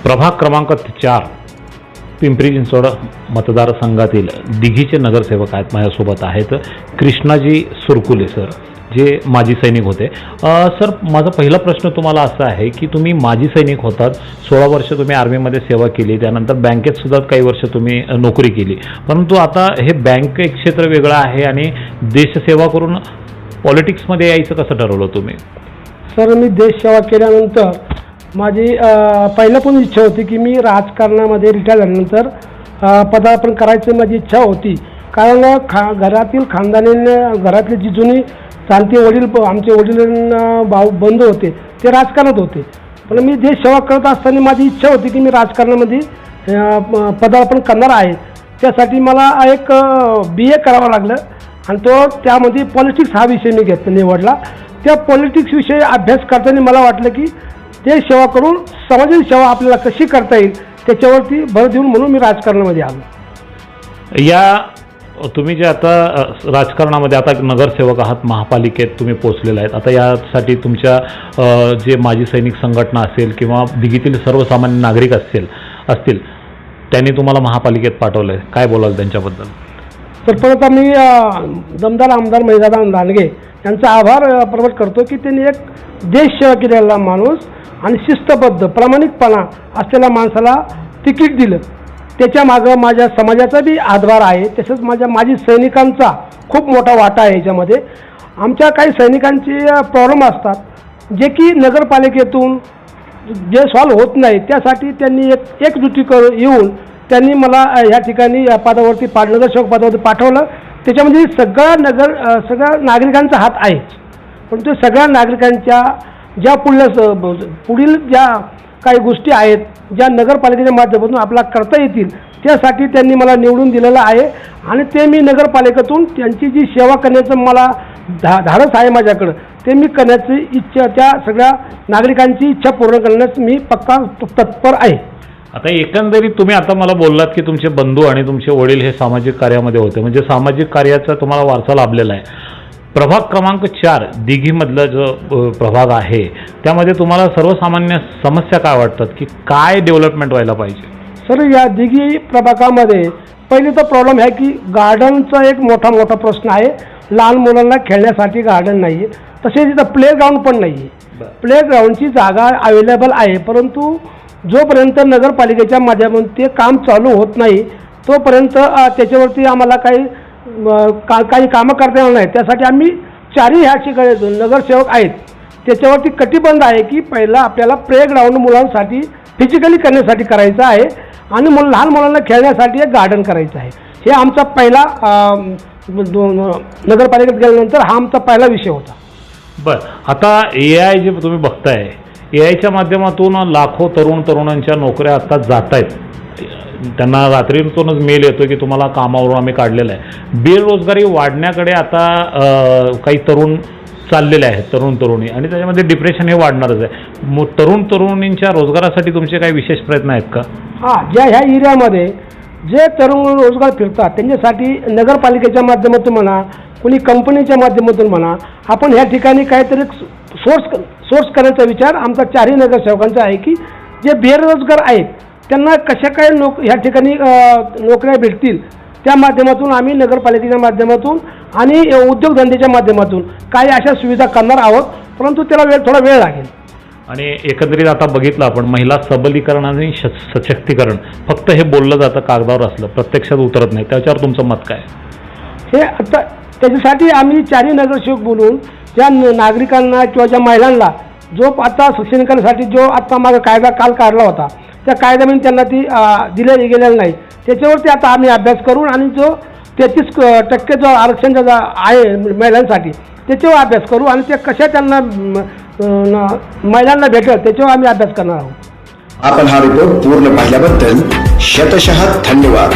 प्रभाग क्रमांक 4 पिंपरी चिंचवड मतदारसंघातील दिघीचे नगरसेवक आहेत, माझ्यासोबत आहेत कृष्णाजी सुरकुले सर, जे माजी सैनिक होते। सर, माझा पहिला प्रश्न तुम्हाला असा आहे की तुम्ही माजी सैनिक होतात, 16 वर्ष तुम्ही आर्मीमध्ये सेवा केली, त्यानंतर बँकेत सुद्धा काही वर्ष तुम्ही नोकरी केली, परंतु आता हे बँक एक क्षेत्र वेगळं आहे आणि देशसेवा करून पॉलिटिक्समध्ये यायचं कसं ठरवलं तुम्ही? सर, मी देशसेवा केल्यानंतर माझी पहिल्यापासून इच्छा होती की मी राजकारणामध्ये रिटायर झाल्यानंतर पदार्पण करायची माझी इच्छा होती। कारण घरातील खानदानीने घरातले जी जुनी चालती वडील आमचे वडील भाऊ बंधू होते ते राजकारणात होते, पण मी देशसेवा करत असताना माझी इच्छा होती की मी राजकारणामध्ये पदार्पण करणार आहे। त्यासाठी मला एक BA करावं लागलं आणि त्यामध्ये पॉलिटिक्स हा विषय मी निवडला। त्या पॉलिटिक्स विषयी अभ्यास करताना मला वाटलं की देशसेवा करून समाजाची सेवा आपल्याला कशी करता येईल त्याच्यावरती भर देऊन म्हणून मी राजकारणामध्ये आलो। या तुम्ही जे आता राजकारणामध्ये आता नगरसेवक आहात, महापालिकेत तुम्ही पोचलेला आहेत, आता यासाठी तुमच्या जे माजी सैनिक संघटना असेल किंवा दिघीतील सर्वसामान्य नागरिक असतील त्यांनी तुम्हाला महापालिकेत पाठवलं आहे, काय बोलाल त्यांच्याबद्दल? तर परत आम्ही दमदार आमदार महिदादा दांडगे यांचा आभार प्रकट करतो की त्यांनी एक देशसेवा केलेला माणूस आणि शिस्तबद्ध प्रामाणिकपणा असलेल्या माणसाला तिकीट दिलं। त्याच्या मागं माझ्या समाजाचा बी हातभार आहे, तसंच माझ्या माजी सैनिकांचा खूप मोठा वाटा आहे। याच्यामध्ये आमच्या काही सैनिकांचे प्रॉब्लेम असतात जे की नगरपालिकेतून जे सॉल्व्ह होत नाही, त्यासाठी त्यांनी एकजुटी येऊन त्यांनी मला या ठिकाणी या पदावरती नगरसेवक पदावरती पाठवलं। त्याच्यामध्ये सगळ्या नागरिकांचा हात आहे, पण ते सगळ्या नागरिकांच्या ज्या पुढील ज्या काही गोष्टी आहेत ज्या नगरपालिकेच्या माध्यमातून आपल्याला करता येतील त्यासाठी त्यांनी मला निवडून दिलेलं आहे आणि ते मी नगरपालिकेतून त्यांची जी सेवा करण्याचं मला धाडस आहे माझ्याकडं, ते मी करण्याची इच्छा, त्या सगळ्या नागरिकांची इच्छा पूर्ण करण्यास मी पक्का तत्पर आहे। आता एकंदरीत तुम्ही आता मला बोललात की तुमचे बंधू आणि तुमचे वडील हे सामाजिक कार्यामध्ये होते, म्हणजे सामाजिक कार्याचा तुम्हाला वारसा लाभलेला आहे। प्रभाग क्रमांक 4 दिघीमधला जो प्रभाग आहे त्यामध्ये तुम्हाला सर्वसामान्य समस्या काय वाटतात की काय डेव्हलपमेंट व्हायला पाहिजे? सर, या दिघी प्रभागामध्ये पहिली तर प्रॉब्लेम आहे की गार्डनचा एक मोठा प्रश्न आहे। लहान मुलांना खेळण्यासाठी गार्डन नाही आहे, तसेच इथं प्लेग्राऊंड पण नाही आहे। प्लेग्राऊंडची जागा अवेलेबल आहे, परंतु जोपर्यंत नगरपालिकेच्या माध्यमातून ते काम चालू होत नाही तोपर्यंत त्याच्यावरती आम्हाला काही कामं करता येणार नाही। त्यासाठी आम्ही चारही ह्या ठिकाणी नगरसेवक आहेत त्याच्यावरती कटिबंध आहे की पहिला आपल्याला प्लेग्राऊंड मुलांसाठी फिजिकली करण्यासाठी करायचं आहे आणि लहान मुलांना खेळण्यासाठी एक गार्डन करायचं आहे। हे आमचा पहिला नगरपालिकेत गेल्यानंतर हा आमचा पहिला विषय होता। बरं, आता AI जे तुम्ही बघताय, AIच्या माध्यमातून लाखो तरुणांच्या नोकऱ्या आता जात आहेत, त्यांना रात्रीतूनच मेल येतो की तुम्हाला कामावरून आम्ही काढलेलं आहे। बेरोजगारी वाढण्याकडे आता काही तरुण चाललेले आहेत, तरुणी, आणि त्याच्यामध्ये डिप्रेशन हे वाढणारच आहे। तरुणींच्या रोजगारासाठी तुमचे काही विशेष प्रयत्न आहेत का? ह्या एरियामध्ये जे तरुण रोजगार फिरतात त्यांच्यासाठी नगरपालिकेच्या माध्यमातून म्हणा, कोणी कंपनीच्या माध्यमातून म्हणा, आपण ह्या ठिकाणी काहीतरी सोर्स करण्याचा विचार आमचा चारही नगरसेवकांचा आहे की जे बेरोजगार आहेत त्यांना कशा काय ह्या ठिकाणी नोकऱ्या भेटतील त्या माध्यमातून आम्ही नगरपालिकेच्या माध्यमातून आणि उद्योगधंद्याच्या माध्यमातून काही अशा सुविधा करणार आहोत, परंतु त्याला थोडा वेळ लागेल। आणि एकंदरीत आता बघितलं आपण, महिला सबलीकरण आणि सशक्तीकरण फक्त हे बोललं जातं कागदावर असलं, प्रत्यक्षात उतरत नाही, त्याच्यावर तुमचं मत काय? हे आता त्याच्यासाठी आम्ही चारही नगरसेवक बोलून ज्या नागरिकांना किंवा ज्या महिलांना जो आता सक्षमीकरणासाठी जो आता मागं कायदा काल काढला होता त्या कायद्यामध्ये त्यांना ती दिले गेलेलं नाही, त्याच्यावरती आता आम्ही अभ्यास करून आणि जो 33% जो आरक्षण आहे महिलांसाठी त्याच्यावर अभ्यास करू आणि ते कशा त्यांना महिलांना भेटेल त्याच्यावर आम्ही अभ्यास करणार आहोत। आपण हा रिपोर्ट पूर्ण पाहिल्याबद्दल शतशः धन्यवाद।